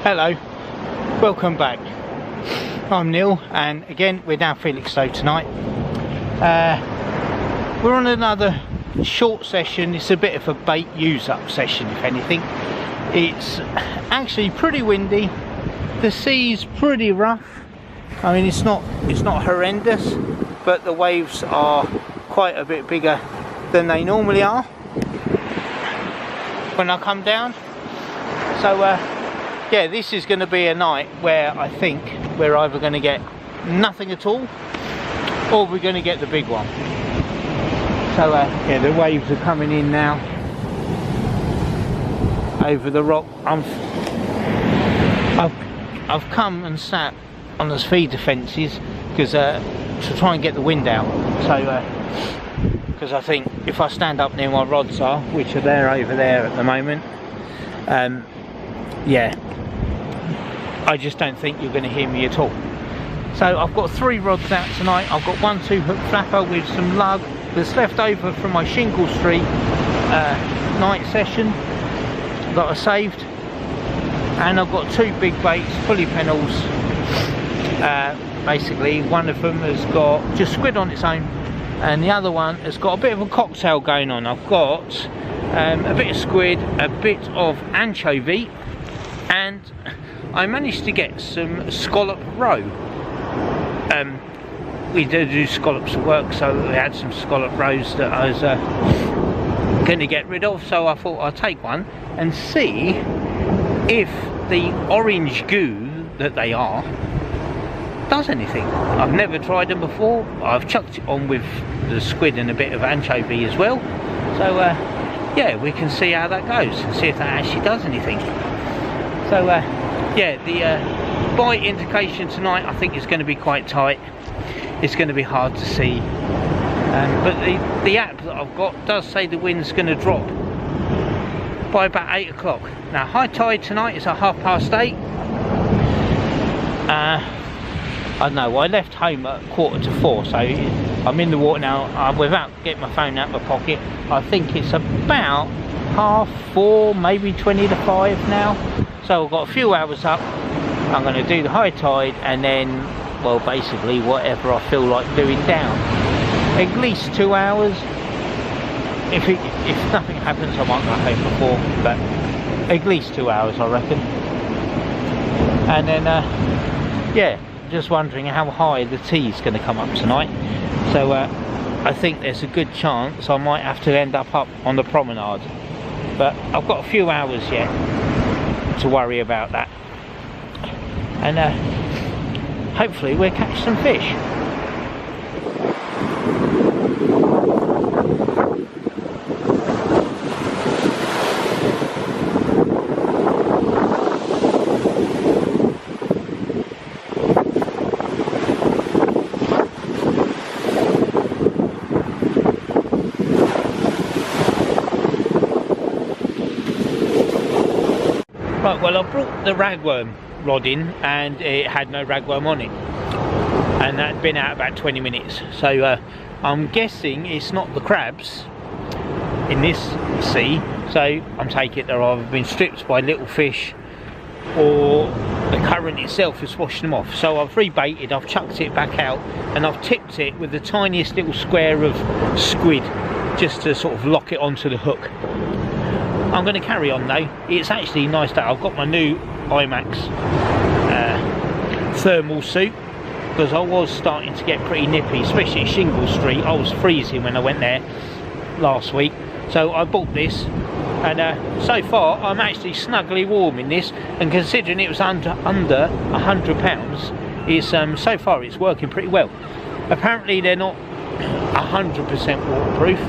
Hello, welcome back. I'm Neil, and again we're down Felixstowe tonight. We're on another short session. It's a bit of a bait use up session, if anything. It's actually pretty windy, the sea's pretty rough. I mean, it's not horrendous, but the waves are quite a bit bigger than they normally are when I come down. So yeah, this is going to be a night where I think we're either going to get nothing at all or we're going to get the big one. So yeah, the waves are coming in now over the rock. I've come and sat on the feeder fences because to try and get the wind out. So because I think if I stand up near my rods are, which are there over there at the moment, yeah, I just don't think you're going to hear me at all. So I've got 3 rods out tonight. I've got 1 2-hook flapper with some lug that's left over from my Shingle Street night session that I saved, and I've got 2 big baits, pulley pennels. Basically one of them has got just squid on its own, and the other one has got a bit of a cocktail going on. I've got a bit of squid, a bit of anchovy, and I managed to get some scallop roe. We do scallops at work, so we had some scallop roes that I was going to get rid of, so I thought I'd take one and see if the orange goo that they are does anything. I've never tried them before. I've chucked it on with the squid and a bit of anchovy as well, so yeah, we can see how that goes and see if that actually does anything. So yeah, the bite indication tonight I think is going to be quite tight. It's going to be hard to see, but the app that I've got does say the wind's going to drop by about 8 o'clock. Now high tide tonight is at 8:30. I don't know, I left home at 3:45, so I'm in the water now without getting my phone out of my pocket. I think it's about 4:30, maybe 20 to 5 now. So I've got a few hours up. I'm going to do the high tide and then, well, basically whatever I feel like doing down. At least 2 hours. If nothing happens, I might go home before, but at least 2 hours I reckon. And then yeah, just wondering how high the tea is going to come up tonight. So I think there's a good chance I might have to end up on the promenade, but I've got a few hours yet to worry about that, and hopefully we'll catch some fish. Right, well, I brought the ragworm rod in and it had no ragworm on it, and that had been out about 20 minutes, so I'm guessing it's not the crabs in this sea, so I'm taking it they've either been stripped by little fish or the current itself has washed them off. So I've rebaited, I've chucked it back out, and I've tipped it with the tiniest little square of squid just to sort of lock it onto the hook. I'm going to carry on though. It's actually nice that I've got my new IMAX thermal suit, because I was starting to get pretty nippy, especially at Shingle Street. I was freezing when I went there last week, so I bought this, and so far I'm actually snugly warm in this, and considering it was under £100, it's so far it's working pretty well. Apparently they're not 100% waterproof,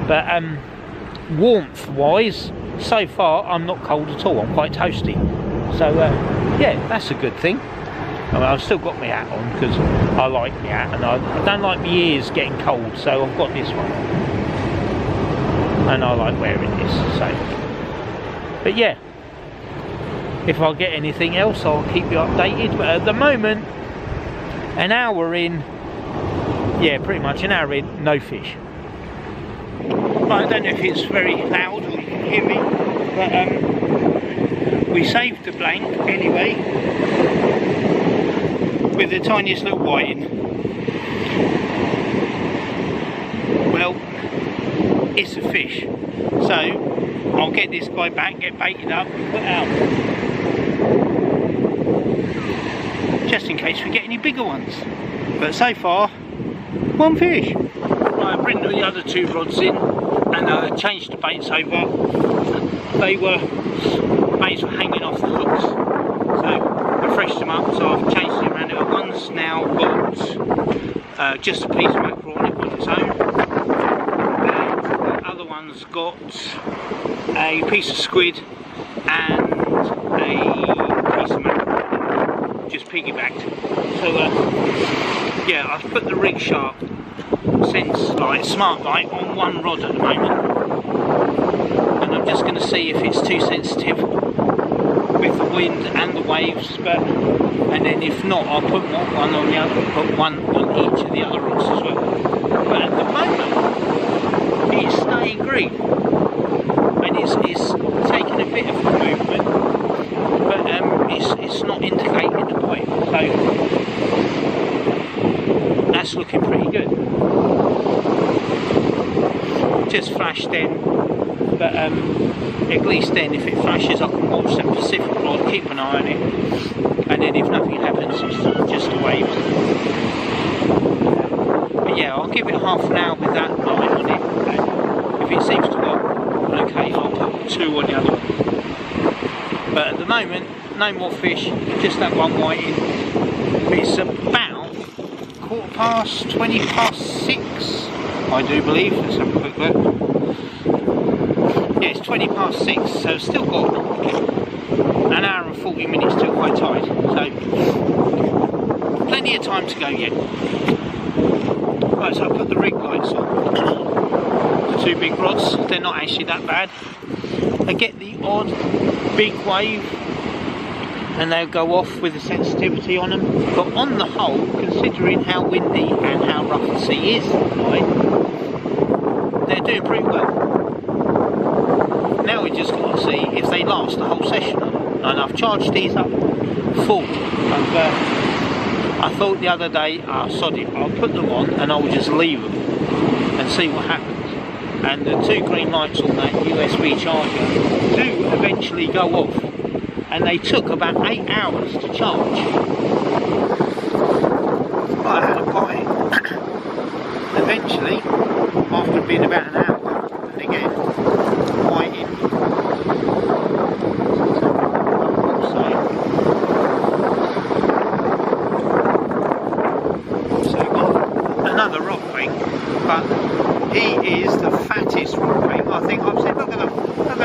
but warmth wise, so far I'm not cold at all. I'm quite toasty, so yeah, that's a good thing. I mean, I've still got my hat on because I like my hat, and I don't like my ears getting cold, so I've got this one, and I like wearing this. So, but yeah, if I get anything else I'll keep you updated, but at the moment, an hour in, yeah, pretty much an hour in, no fish. But I don't know if it's very loud or you can hear me, but we saved the blank anyway with the tiniest little whiting. Well, it's a fish, so I'll get this guy back, get baited up and put out, just in case we get any bigger ones. But so far, one fish. I bring the other two rods in and changed the baits over. Baits were hanging off the hooks, so I freshed them up, so I've changed them around. One's now got just a piece of mackerel on it on its own, and the other one's got a piece of squid and a piece of mackerel, just piggybacked. So yeah, I've put the rig sharp sense light, smart light on one rod at the moment, and I'm just going to see if it's too sensitive with the wind and the waves, and then if not, I'll put one on the other, put one on each of the other rods as well. But at the moment, it's staying green, and it's taking a bit of a movement, but it's not indicating the bite, so that's looking pretty good. Just flashed then, but at least then if it flashes I can watch that Pacific rod, keep an eye on it, and then if nothing happens it's just a wave. But yeah, I'll give it half an hour with that light on it, and if it seems to work okay, I'll put two on the other one. But at the moment, no more fish, just that one whiting. It's about 20 past 6, I do believe. Let's have a quick look. Yeah, it's 20 past 6, so still got an hour and 40 minutes till high tide, so plenty of time to go yet. Right, so I'll put the rig lights on. The two big rods, they're not actually that bad. I get the odd big wave and they'll go off with the sensitivity on them, but on the whole, considering how windy and how rough the sea is tonight, they're doing pretty well. Now we just got to see if they last the whole session on them. And I've charged these up full. I thought the other day, sod it, I'll put them on and I'll just leave them and see what happens. And the two green lights on that USB charger do eventually go off, and they took about 8 hours to charge. But I had a bite eventually, after being about an hour, and again, whiting. So I've got another rock wing, but he is the fattest rock wing. I think I've seen, look at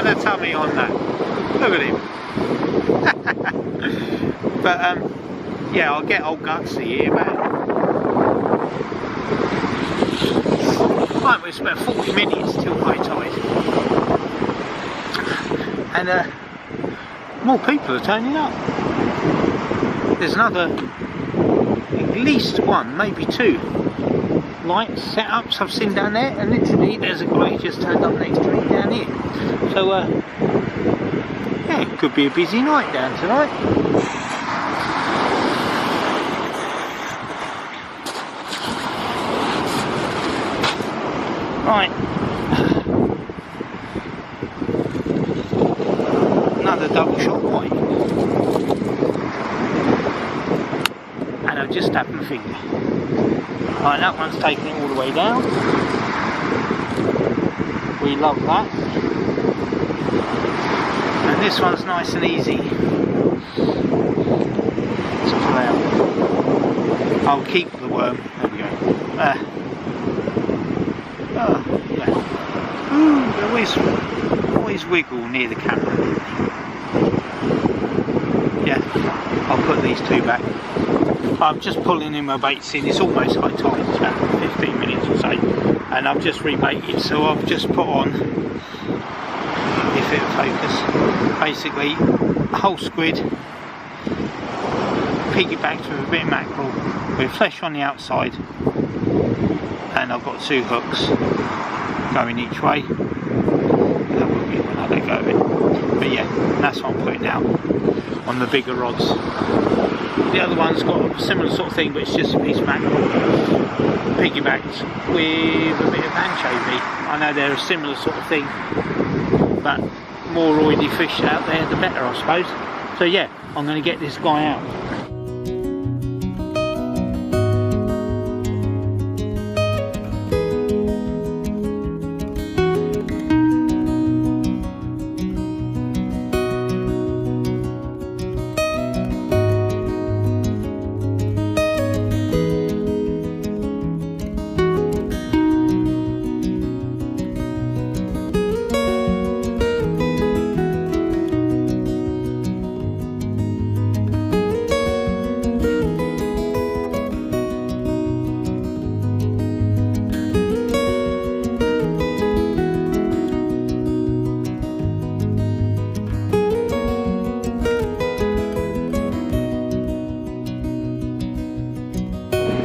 the tummy on that. Look at him. But yeah, I'll get old Gutsy here, man. Right, it's about 40 minutes till high tide, and more people are turning up. There's another, at least one, maybe two light setups I've seen down there, and literally there's a guy who just turned up next to me down here. So yeah, it could be a busy night down tonight. Right, another double shot white, and I've just tapped my finger. Right, that one's taking it all the way down. We love that. And this one's nice and easy to pull out. I'll keep the worm. There we go. Yeah. Ooh, they always wiggle near the camera. Yeah, I'll put these two back. I'm just pulling in my baits in. It's almost high tide, it's about 15 minutes or so, and I've just rebaited, so I've just put on, if it'll focus, basically a whole squid, piggybacked with a bit of mackerel, with flesh on the outside, and I've got two hooks going each way. That will be when I let go of it. But yeah, that's what I'm putting out on the bigger rods. The other one's got a similar sort of thing, but it's just a piece of mackerel piggybacked with a bit of anchovy. I know they're a similar sort of thing, but more oily fish out there the better, I suppose. So yeah, I'm going to get this guy out.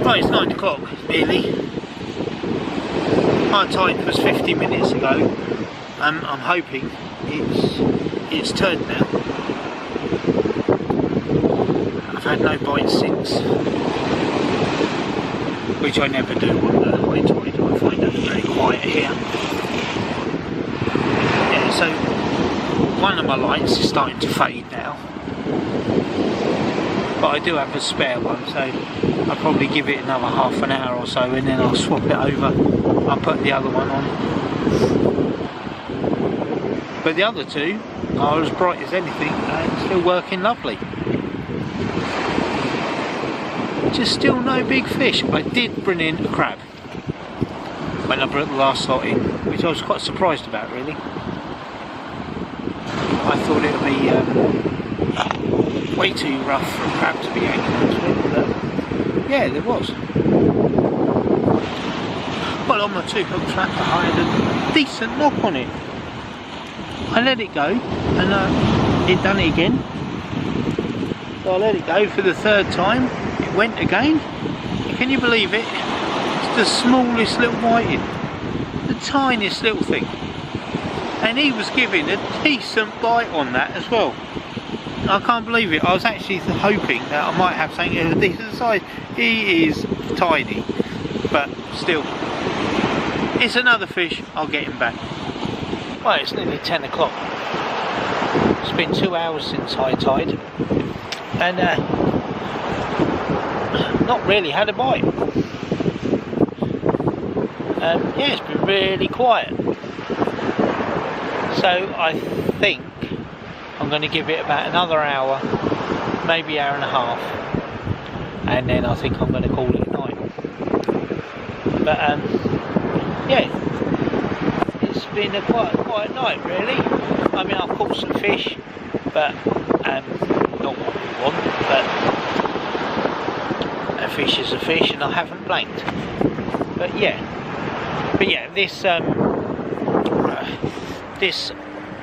Right, it's 9 o'clock nearly. My tide was 50 minutes ago. I'm hoping it's turned now. I've had no bites since, which I never do on the high tide. I find it very quiet here. Yeah, so one of my lights is starting to fade now, but I do have a spare one, so I'll probably give it another half an hour or so and then I'll swap it over. I'll put the other one on. But the other two are as bright as anything and still working lovely. Just still no big fish. I did bring in a crab when I brought the last lot in, which I was quite surprised about really. I thought it would be way too rough for a crab to be hanging onto it, but yeah, there was. Well, on my 2 hook trap I had a decent knock on it. I let it go and it done it again. So I let it go for the 3rd time. It went again. Can you believe it? It's the smallest little whiting. The tiniest little thing. And he was giving a decent bite on that as well. I can't believe it. I was actually hoping that I might have something of a decent size. He is tiny, but still, it's another fish. I'll get him back. Well, it's nearly 10 o'clock. It's been 2 hours since high tide, and not really had a bite. Yeah, it's been really quiet. So I think I'm going to give it about another hour, maybe hour and a half, and then I think I'm going to call it a night. But yeah, it's been a quiet night really. I mean, I've caught some fish, but not what we want, but a fish is a fish and I haven't blanked. But yeah, this this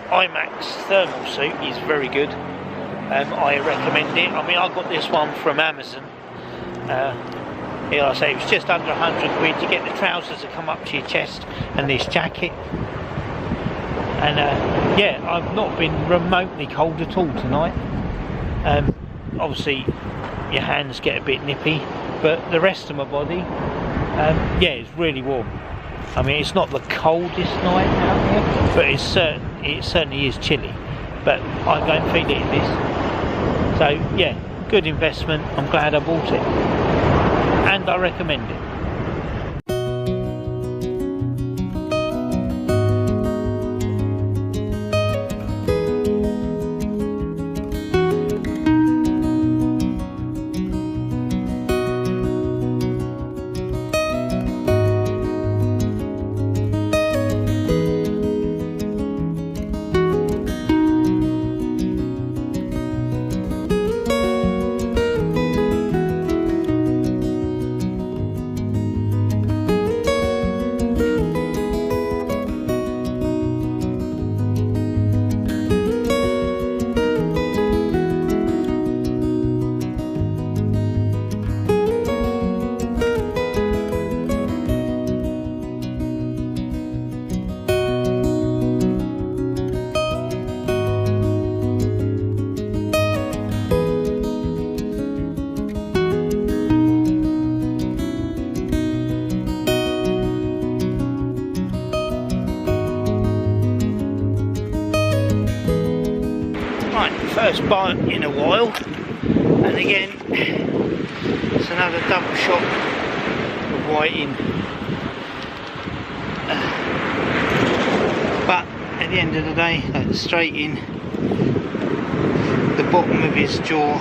IMAX thermal suit is very good. I recommend it. I mean, I got this one from Amazon. Here I say it was just under 100 quid. You get the trousers that come up to your chest and this jacket. And yeah, I've not been remotely cold at all tonight. Obviously, your hands get a bit nippy, but the rest of my body, yeah, it's really warm. I mean, it's not the coldest night out there, but it certainly is chilly. But I don't feel it in this. So yeah, good investment. I'm glad I bought it, and I recommend it. first bite in a while, and again it's another double shot of whiting. But at the end of the day, that's straight in the bottom of his jaw,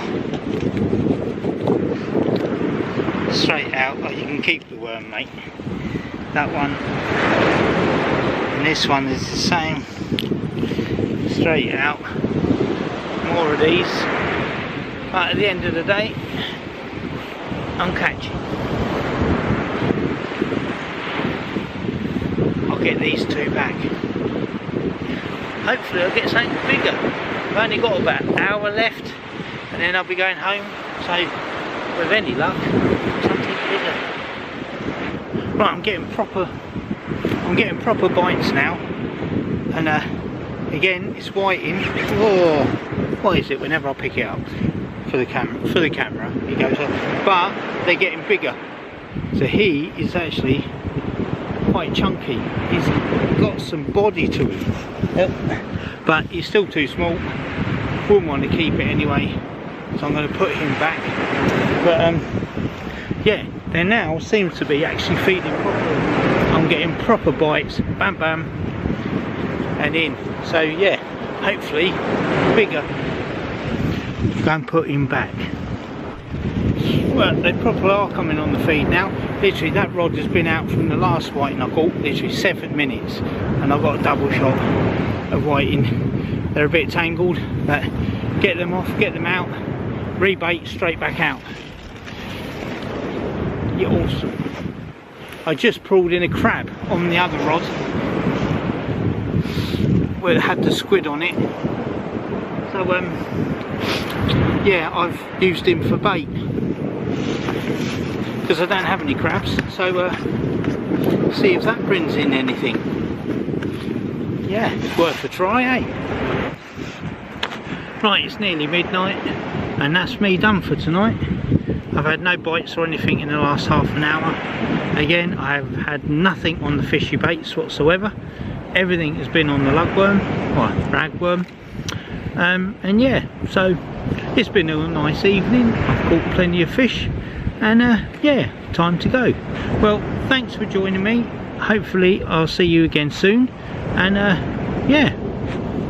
straight out. Oh, you can keep the worm, mate. That one and this one is the same, straight out. More of these, but at the end of the day, I'm catching. I'll get these two back. Hopefully I'll get something bigger. I've only got about an hour left and then I'll be going home, so with any luck, something bigger. Right, I'm getting proper bites now, and again it's whiting. Oh, what is it? Whenever I pick it up for the camera, it goes off. But they're getting bigger. So he is actually quite chunky. He's got some body to him, but he's still too small. Wouldn't want to keep it anyway, so I'm going to put him back. But yeah, they now seem to be actually feeding properly. I'm getting proper bites, bam bam, and in. So yeah, hopefully bigger. Go and put him back. Well, they probably are coming on the feed now. Literally that rod has been out from the last whiting I caught, literally 7 minutes, and I've got a double shot of whiting. They're a bit tangled, but get them off, get them out, rebait, straight back out. Yeah, awesome. I just pulled in a crab on the other rod where it had the squid on it. So yeah, I've used him for bait because I don't have any crabs. So see if that brings in anything. Yeah, it's worth a try, eh? Right, it's nearly midnight and that's me done for tonight. I've had no bites or anything in the last half an hour. Again, I have had nothing on the fishy baits whatsoever. Everything has been on the lugworm, or ragworm. And yeah, so it's been a nice evening. I've caught plenty of fish, and yeah, time to go. Well, thanks for joining me. Hopefully I'll see you again soon, and yeah,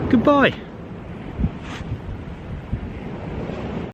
goodbye.